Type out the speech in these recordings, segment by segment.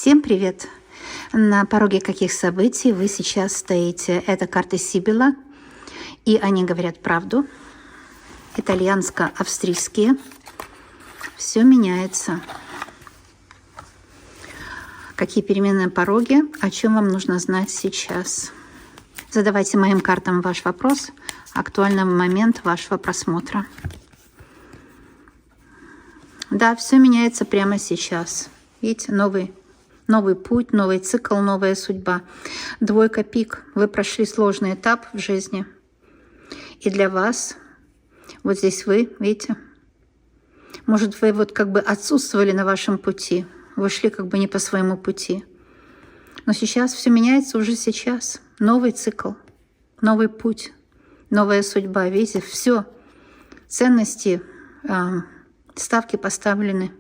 Всем привет! На пороге каких событий вы сейчас стоите? Это карты Сибила, и они говорят правду. Итальянско-австрийские. Все меняется. Какие переменные пороги? О чем вам нужно знать сейчас? Задавайте моим картам ваш вопрос. Актуальный момент вашего просмотра. Да, все меняется прямо сейчас. Видите, новый путь, новый цикл, новая судьба. Двойка пик. Вы прошли сложный этап в жизни. И для вас, вот здесь вы, видите, может, вы вот как бы отсутствовали на вашем пути. Вы шли как бы не по своему пути. Но сейчас все меняется уже сейчас. Новый цикл, новый путь, новая судьба. Видите, все. Ценности, ставки поставлены.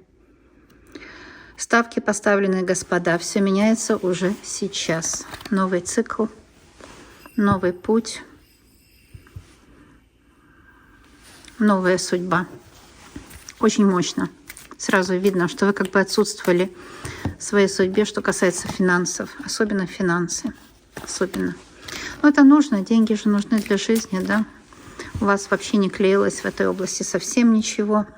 Ставки поставлены, господа. Все меняется уже сейчас. Новый цикл, новый путь, новая судьба. Очень мощно. Сразу видно, что вы как бы отсутствовали в своей судьбе, что касается финансов. Особенно финансы. Особенно. Но это нужно. Деньги же нужны для жизни, да? У вас вообще не клеилось в этой области совсем ничего.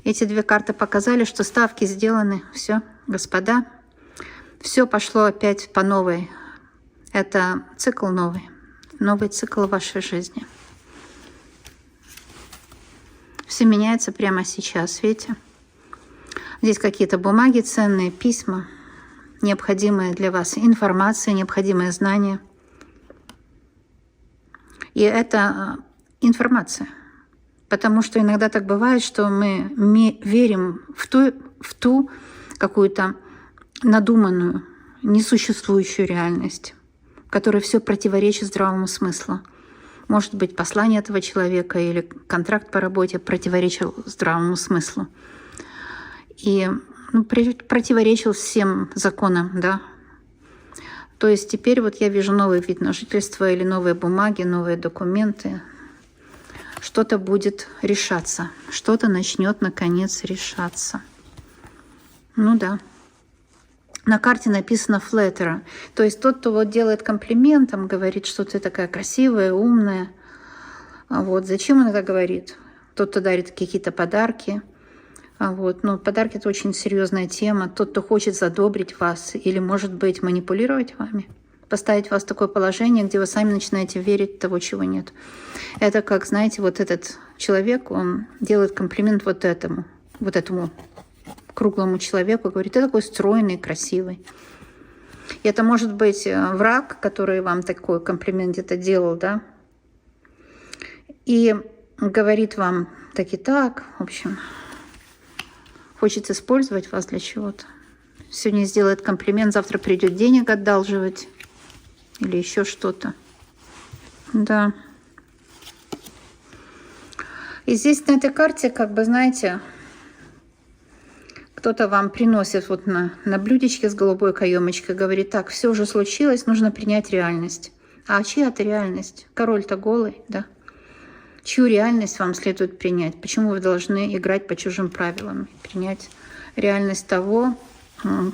Эти две карты показали, что ставки сделаны. Все, господа, все пошло опять по новой. Это цикл новый. Новый цикл вашей жизни. Все меняется прямо сейчас, видите? Здесь какие-то бумаги ценные, письма, необходимые для вас информация, необходимые знания. И это информация. Потому что иногда так бывает, что мы верим в ту какую-то надуманную, несуществующую реальность, которая все противоречит здравому смыслу. Может быть, послание этого человека или контракт по работе противоречил здравому смыслу. И противоречил всем законам, да. То есть теперь вот я вижу новый вид на жительство или новые бумаги, новые документы. Что-то будет решаться, что-то начнет наконец решаться. Ну да. На карте написано flatterer. То есть тот, кто вот делает комплиментом, говорит, что ты такая красивая, умная. Вот. Зачем он это говорит? Тот, кто дарит какие-то подарки. Вот. Ну, подарки — это очень серьезная тема. Тот, кто хочет задобрить вас или, может быть, манипулировать вами. Поставить вас в такое положение, где вы сами начинаете верить в того, чего нет. Это как, знаете, вот этот человек, он делает комплимент вот этому круглому человеку, говорит: ты такой стройный, красивый. И это может быть враг, который вам такой комплимент где-то делал, да, и говорит вам так и так, в общем, хочет использовать вас для чего-то. Сегодня сделает комплимент, завтра придет денег одалживать. Или еще что-то. Да. И здесь на этой карте, как бы, знаете, кто-то вам приносит вот на блюдечке с голубой каемочкой, говорит: так, все уже случилось, нужно принять реальность. А чья это реальность? Король-то голый, да? Чью реальность вам следует принять? Почему вы должны играть по чужим правилам? Принять реальность того,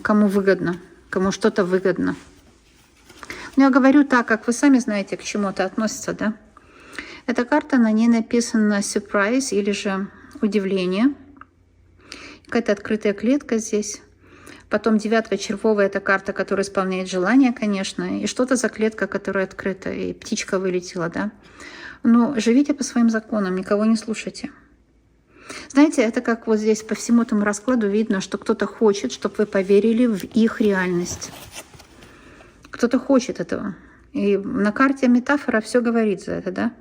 кому выгодно, кому что-то выгодно. Но я говорю так, как вы сами знаете, к чему это относится, да? Эта карта, на ней написано surprise или же удивление. Какая-то открытая клетка здесь. Потом девятка червовая — это карта, которая исполняет желание, конечно. И что-то за клетка, которая открыта, и птичка вылетела, да? Но живите по своим законам, никого не слушайте. Знаете, это как вот здесь по всему этому раскладу видно, что кто-то хочет, чтобы вы поверили в их реальность. Кто-то хочет этого. И на карте метафора все говорит за это, да?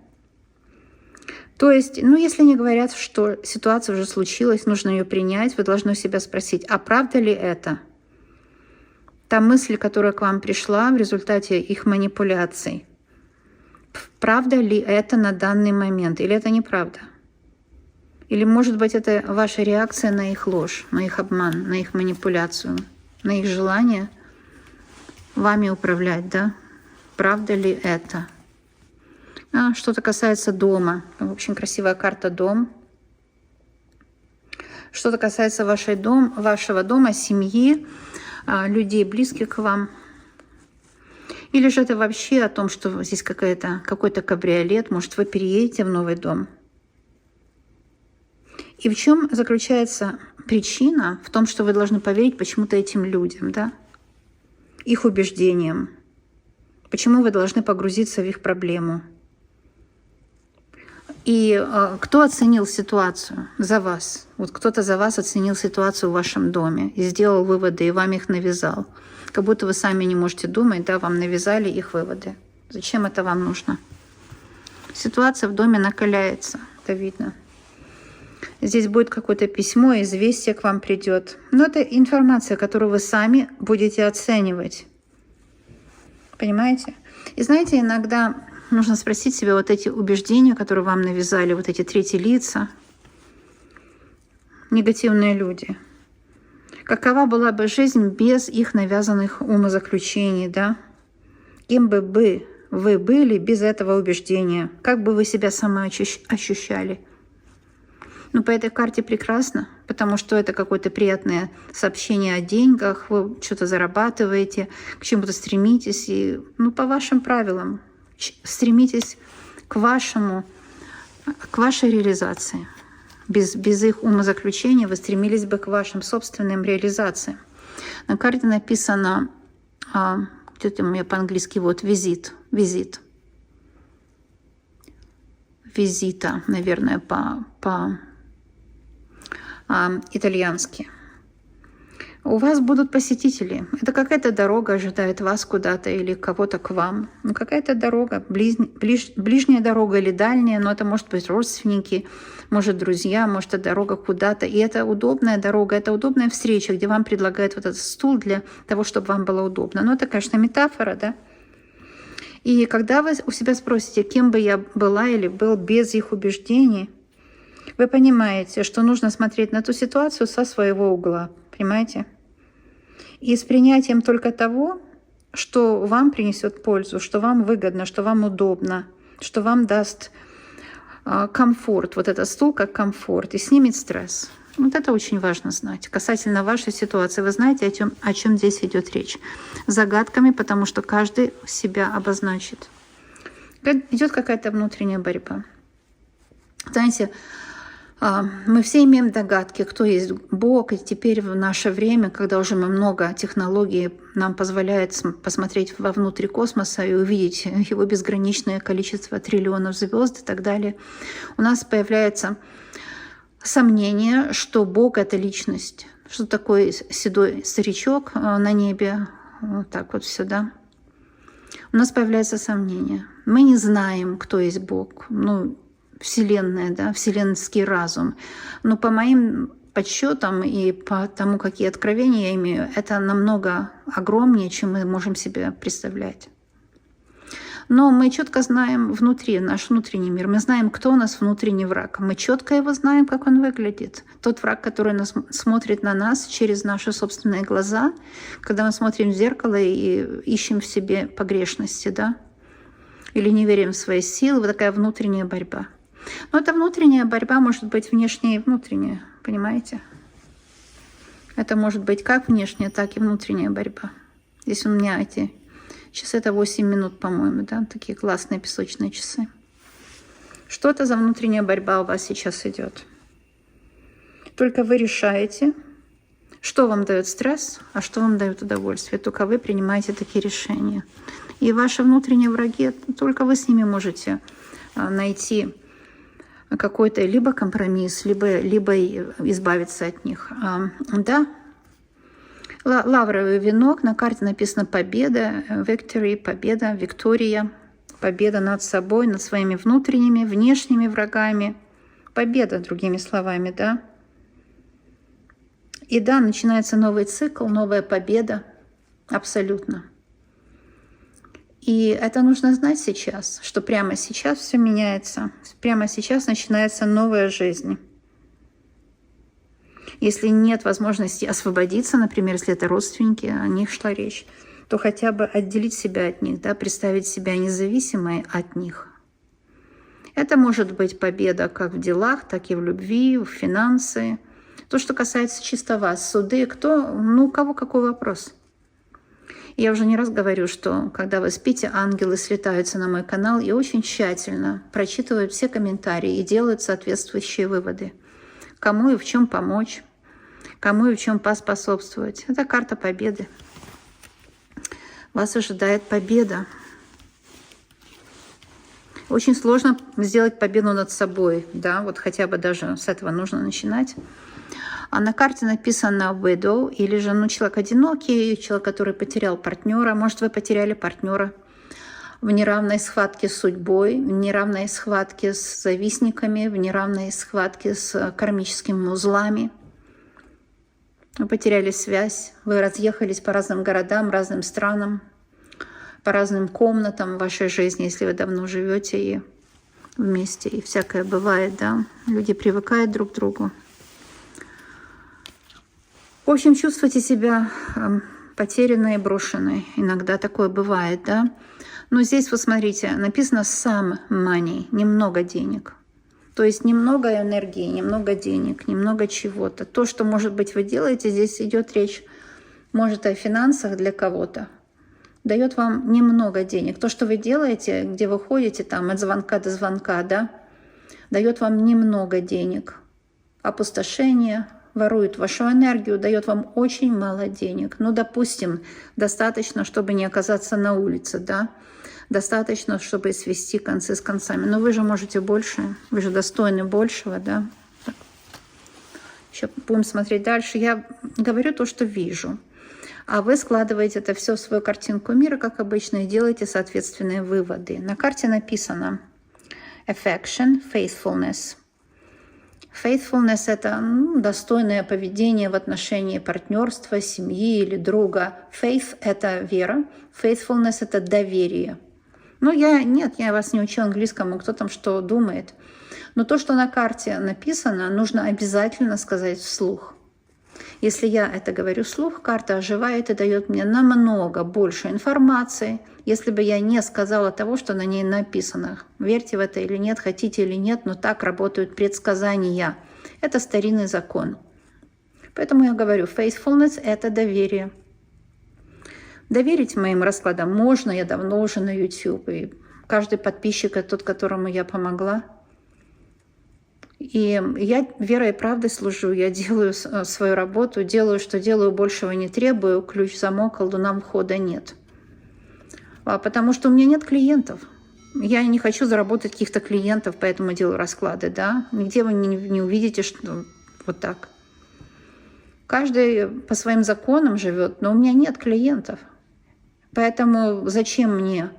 То есть, ну, если не говорят, что ситуация уже случилась, нужно ее принять, вы должны у себя спросить: а правда ли это? Та мысль, которая к вам пришла в результате их манипуляций, правда ли это на данный момент? Или это неправда? Или, может быть, это ваша реакция на их ложь, на их обман, на их манипуляцию, на их желание вами управлять, да? Правда ли это? Что-то касается дома. Очень красивая карта «Дом». Что-то касается вашего дома, семьи. людей, близких к вам. Или же это вообще о том, что здесь какой-то кабриолет, может, вы переедете в новый дом. И в чем заключается причина? В том, что вы должны поверить почему-то этим людям, да? Их убеждениям. Почему вы должны погрузиться в их проблему? И кто оценил ситуацию за вас? Вот кто-то за вас оценил ситуацию в вашем доме и сделал выводы, и вам их навязал. Как будто вы сами не можете думать, да, вам навязали их выводы. Зачем это вам нужно? Ситуация в доме накаляется, это видно. Здесь будет какое-то письмо, известие к вам придет. Но это информация, которую вы сами будете оценивать. Понимаете? И знаете, иногда нужно спросить себя вот эти убеждения, которые вам навязали, вот эти третьи лица, негативные люди. Какова была бы жизнь без их навязанных умозаключений, да? Кем бы вы были без этого убеждения? Как бы вы себя самоощущали? Ну, по этой карте прекрасно, потому что это какое-то приятное сообщение о деньгах, вы что-то зарабатываете, к чему-то стремитесь, и, ну, по вашим правилам, стремитесь к вашей реализации. Без их умозаключения вы стремились бы к вашим собственным реализациям. На карте написано, где-то у меня по-английски, вот, визита, наверное, по-итальянски. У вас будут посетители. Это какая-то дорога ожидает вас куда-то или кого-то к вам. Ну, какая-то дорога, ближняя дорога или дальняя, но это может быть родственники, может друзья, может это дорога куда-то. И это удобная дорога, это удобная встреча, где вам предлагают вот этот стул для того, чтобы вам было удобно. Но это, конечно, метафора, да? И когда вы у себя спросите, кем бы я была или был без их убеждений, вы понимаете, что нужно смотреть на ту ситуацию со своего угла, понимаете? И с принятием только того, что вам принесет пользу, что вам выгодно, что вам удобно, что вам даст комфорт. Вот этот стул как комфорт и снимет стресс. Вот это очень важно знать. Касательно вашей ситуации, вы знаете, о чем здесь идет речь. Загадками, потому что каждый себя обозначит. Идет какая-то внутренняя борьба. Знаете, мы все имеем догадки, кто есть Бог, и теперь в наше время, когда уже много технологий нам позволяет посмотреть вовнутрь космоса и увидеть его безграничное количество триллионов звезд и так далее, у нас появляется сомнение, что Бог — это личность, что такой седой старичок на небе, вот так вот все, да. У нас появляется сомнение. Мы не знаем, кто есть Бог. Ну, Вселенная, да, вселенский разум. Но по моим подсчетам и по тому, какие откровения я имею, это намного огромнее, чем мы можем себе представлять. Но мы четко знаем внутри, наш внутренний мир. Мы знаем, кто у нас внутренний враг. Мы четко его знаем, как он выглядит. Тот враг, который смотрит на нас через наши собственные глаза, когда мы смотрим в зеркало и ищем в себе погрешности, да, или не верим в свои силы, вот такая внутренняя борьба. Но эта внутренняя борьба может быть внешняя и внутренняя, понимаете? Это может быть как внешняя, так и внутренняя борьба. Здесь у меня эти часы, это 8 минут, по-моему, да, такие классные песочные часы. Что это за внутренняя борьба у вас сейчас идет? Только вы решаете, что вам дает стресс, а что вам дает удовольствие. Только вы принимаете такие решения. И ваши внутренние враги, только вы с ними можете найти какой-то либо компромисс, либо избавиться от них. Да, лавровый венок, на карте написано победа, victory, победа, виктория, победа над собой, над своими внутренними, внешними врагами. Победа, другими словами, да. И да, начинается новый цикл, новая победа, абсолютно. И это нужно знать сейчас, что прямо сейчас все меняется, прямо сейчас начинается новая жизнь. Если нет возможности освободиться, например, если это родственники, о них шла речь, то хотя бы отделить себя от них, да, представить себя независимой от них. Это может быть победа как в делах, так и в любви, в финансы, То, что касается чисто вас, суды, кто, ну, у кого какой вопрос. Я уже не раз говорю, что когда вы спите, ангелы слетаются на мой канал и очень тщательно прочитывают все комментарии и делают соответствующие выводы. Кому и в чем помочь, кому и в чем поспособствовать. Это карта победы. Вас ожидает победа. Очень сложно сделать победу над собой, да, вот хотя бы даже с этого нужно начинать. А на карте написано widow, или же, ну, человек одинокий, человек, который потерял партнера. Может, вы потеряли партнера в неравной схватке с судьбой, в неравной схватке с завистниками, в неравной схватке с кармическими узлами. Вы потеряли связь, вы разъехались по разным городам, разным странам, по разным комнатам в вашей жизни, если вы давно живете и вместе, и всякое бывает, да. Люди привыкают друг к другу. В общем, чувствуйте себя потерянной и брошенной. Иногда такое бывает, да. Но здесь, вот смотрите, написано some money, немного денег. То есть немного энергии, немного денег, немного чего-то. То, что, может быть, вы делаете, здесь идет речь, может, о финансах для кого-то. Дает вам немного денег. То, что вы делаете, где вы ходите, там, от звонка до звонка, да, дает вам немного денег. Опустошение, ворует вашу энергию, дает вам очень мало денег. Ну, допустим, достаточно, чтобы не оказаться на улице, да, достаточно, чтобы свести концы с концами. Но вы же можете больше, вы же достойны большего, да. Так. Еще будем смотреть дальше. Я говорю то, что вижу. А вы складываете это все в свою картинку мира, как обычно, и делаете соответственные выводы. На карте написано affection, faithfulness. Faithfulness — это достойное поведение в отношении партнерства, семьи или друга. Faith — это вера, faithfulness — это доверие. Ну, я вас не учу английскому, кто там что думает. Но то, что на карте написано, нужно обязательно сказать вслух. Если я это говорю вслух, карта оживает и дает мне намного больше информации, если бы я не сказала того, что на ней написано. Верьте в это или нет, хотите или нет, но так работают предсказания. Это старинный закон. Поэтому я говорю, faithfulness — это доверие. Доверить моим раскладам можно, я давно уже на YouTube, и каждый подписчик — это тот, которому я помогла. И я верой и правдой служу, я делаю свою работу, делаю, что делаю, большего не требую, ключ, замок, колдунам входа нет. Потому что у меня нет клиентов. Я не хочу заработать каких-то клиентов, поэтому делаю расклады, да. Нигде вы не увидите, что вот так. Каждый по своим законам живет, но у меня нет клиентов. Поэтому зачем мне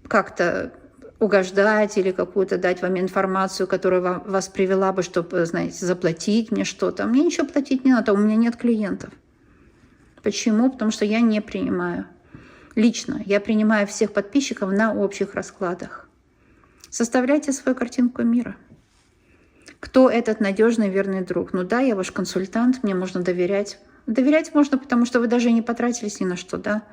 как-то угождать или какую-то дать вам информацию, которая вас привела бы, чтобы, знаете, заплатить мне что-то. Мне ничего платить не надо, у меня нет клиентов. Почему? Потому что я не принимаю. Лично я принимаю всех подписчиков на общих раскладах. Составляйте свою картинку мира. Кто этот надежный, верный друг? Ну да, я ваш консультант, мне можно доверять. Доверять можно, потому что вы даже не потратились ни на что, да?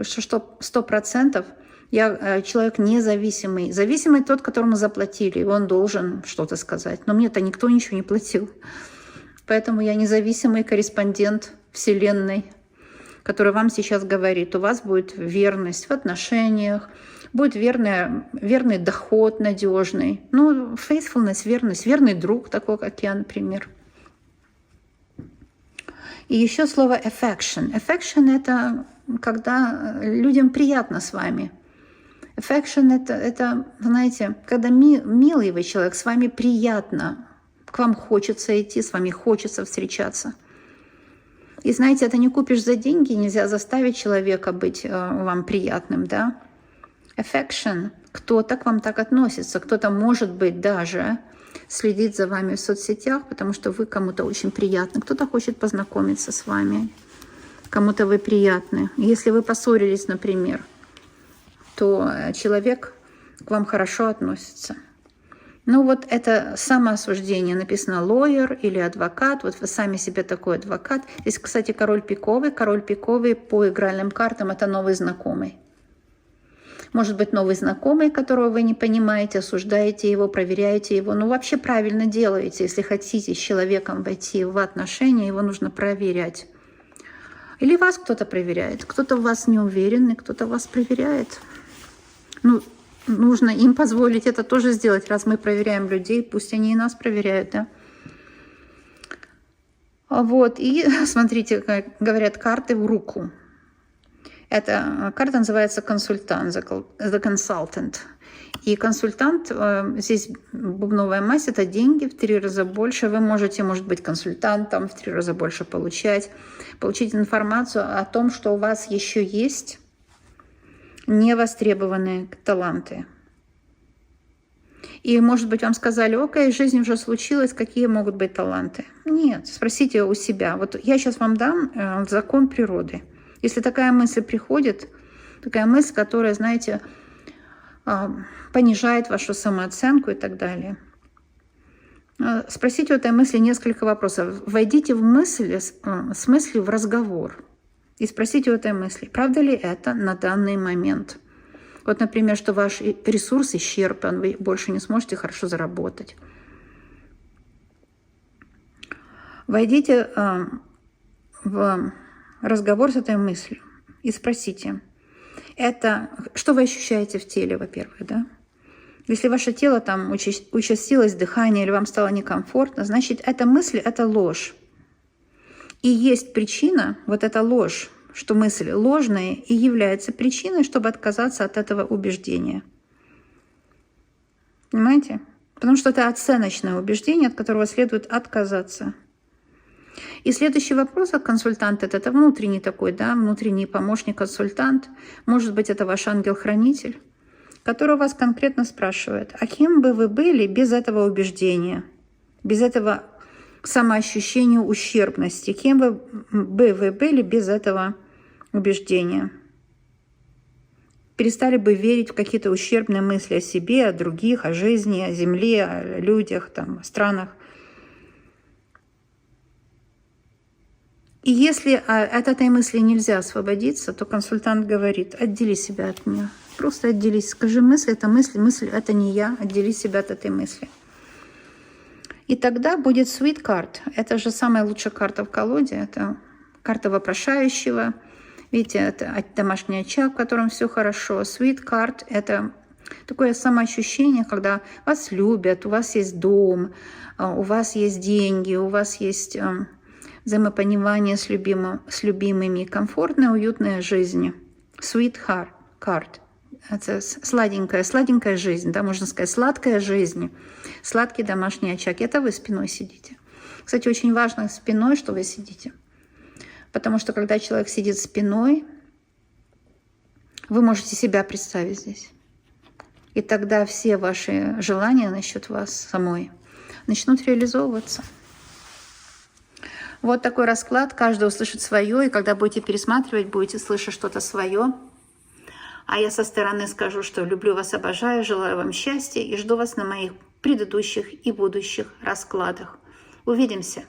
Что 100%. Я человек независимый. Зависимый тот, которому заплатили, и он должен что-то сказать. Но мне-то никто ничего не платил. Поэтому я независимый корреспондент Вселенной, который вам сейчас говорит. У вас будет верность в отношениях, будет верный доход надежный. Ну, faithfulness, верность, верный друг, такой, как я, например. И еще слово affection. Affection — это когда людям приятно с вами. Affection — это, знаете, когда милый вы человек, с вами приятно, к вам хочется идти, с вами хочется встречаться. И знаете, это не купишь за деньги, нельзя заставить человека быть вам приятным, да? Affection — кто-то к вам так относится, кто-то, может быть, даже следит за вами в соцсетях, потому что вы кому-то очень приятны, кто-то хочет познакомиться с вами, кому-то вы приятны. Если вы поссорились, например, то человек к вам хорошо относится. Ну вот это самоосуждение. Написано lawyer или адвокат. Вот вы сами себе такой адвокат. Здесь, кстати, король пиковый. Король пиковый по игральным картам — это новый знакомый. Может быть, новый знакомый, которого вы не понимаете, осуждаете его, проверяете его. Ну, вообще правильно делаете. Если хотите с человеком войти в отношения, его нужно проверять. Или вас кто-то проверяет. Кто-то в вас не уверенный, кто-то вас проверяет. Ну, нужно им позволить это тоже сделать. Раз мы проверяем людей, пусть они и нас проверяют, да? Вот, и смотрите, как говорят, карты в руку. Эта карта называется консультант, the consultant. И консультант, здесь бубновая мазь, это деньги в 3 раза больше. Вы можете, может быть, консультантом в 3 раза больше получить информацию о том, что у вас еще есть невостребованные таланты. И, может быть, вам сказали: окей, жизнь уже случилась, какие могут быть таланты? Нет, спросите у себя. Вот я сейчас вам дам закон природы. Если такая мысль приходит, такая мысль, которая, знаете, понижает вашу самооценку и так далее, спросите у этой мысли несколько вопросов. Войдите в мысль с мыслью в разговор и спросите у этой мысли, правда ли это на данный момент. Вот, например, что ваш ресурс исчерпан, вы больше не сможете хорошо заработать. Войдите в разговор с этой мыслью и спросите, это что вы ощущаете в теле, во-первых, да? Если ваше тело там участилось дыхание или вам стало некомфортно, значит, эта мысль – это ложь. И есть причина, вот эта ложь, что мысль ложная и является причиной, чтобы отказаться от этого убеждения. Понимаете? Потому что это оценочное убеждение, от которого следует отказаться. И следующий вопрос от консультанта – это внутренний такой, да, внутренний помощник-консультант. Может быть, это ваш ангел-хранитель, который вас конкретно спрашивает, а кем бы вы были без этого убеждения, без этого самоощущения ущербности, кем бы вы были без этого убеждения? Перестали бы верить в какие-то ущербные мысли о себе, о других, о жизни, о земле, о людях, там, о странах. И если от этой мысли нельзя освободиться, то консультант говорит: отдели себя от меня. Просто отделись. Скажи, мысль — это мысль — это не я. Отдели себя от этой мысли. И тогда будет Sweet Card. Это же самая лучшая карта в колоде. Это карта вопрошающего. Видите, это домашний очаг, в котором все хорошо. Sweet Card — это такое самоощущение, когда вас любят, у вас есть дом, у вас есть деньги, у вас есть взаимопонимание с любимыми, комфортная, уютная жизнь. Sweet Card. Это сладенькая жизнь, да, можно сказать, сладкая жизнь, сладкий домашний очаг. Это вы спиной сидите. Кстати, очень важно спиной, что вы сидите. Потому что когда человек сидит спиной, вы можете себя представить здесь. И тогда все ваши желания насчет вас самой начнут реализовываться. Вот такой расклад. Каждый услышит свое. И когда будете пересматривать, будете слышать что-то свое. А я со стороны скажу, что люблю вас, обожаю, желаю вам счастья и жду вас на моих предыдущих и будущих раскладах. Увидимся!